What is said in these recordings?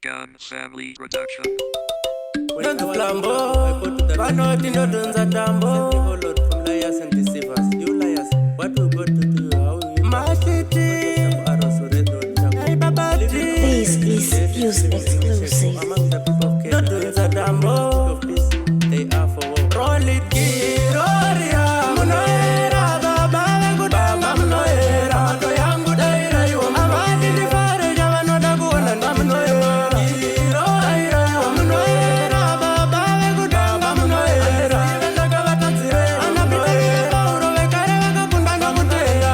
Gun Family Production. Don't flambo, vanoti ndodonza tambo. Lord from liars and deceivers, you liars, what we got to do? How we mashiti. This is Fuse Exclusive. Ndodonza tambo, they are for war. Roll it, Kiroria, Munoera, Baba, Gudama, Munoera, Mando yangu daira yu. Amadi ni fare, Javano Daguna, Namunoera. Kiroria, Munoera, Baba, Gudama, Munoera. Nagavatatsire, Anapitera, Urovekare, Vakapunda, Namutera.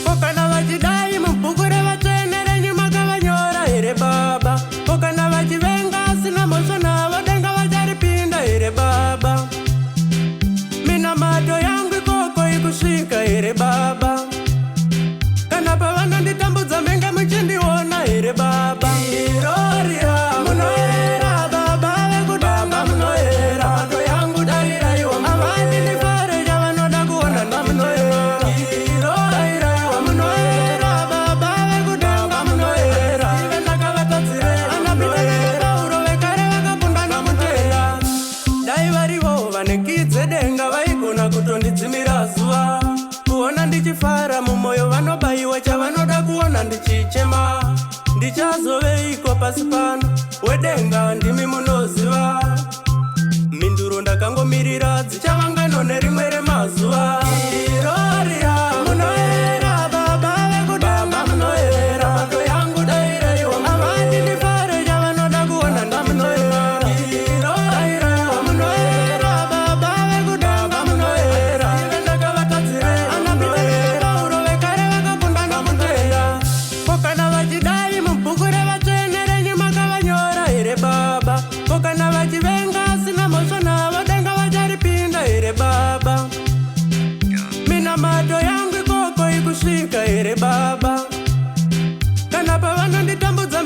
Kokana vachidai, Mupukure, Vachenere, Nyumakavanyora, Ere Baba. Kokana vachivenga, Sina Moshona, Vadenga, Vacharipinda, Ere Baba. Mina macho yangu ikoko ikushika ere baba. Kana pavana nditambudza menga muchindiona ere baba. Iroria munoera baba vekudamba munoera. Macho yangu daira iwa avandi ndifare chavanoda kuona ndamunoera. Iroira iwa munoera baba vekudamba munoera. Ive ndakavatatsire anapitera urovekare vakapunda ndamutera. Dai varivo vanekidze denga vaikona kutondidzimira zuva. Kuona ndichifara mumoyo vanobayiwa chavanoda kuona ndichichema. Ndichazoveiko pasi pano wedenga ndimi munoziva. Minduro ndakangomirira dzichavangano nerimwe remazuva. Iroria munoera baba vekudamba munoera. Mato yangu daira iwa avandi ndifare chavanoda kuona ndamunoera. Iroira munoera baba vekudamba munoera. Ive ndakavatatsire anapitera urovekare vakapunda ndamutera. Kokana vachidai mubhukure vatsvenere nyumakavanyora ere baba. Kokana vachivenga sina moshona vadenga vacharipinda ere baba. Mina mato yangu ikoko ikusvika ere baba. Kana pavanonditambudza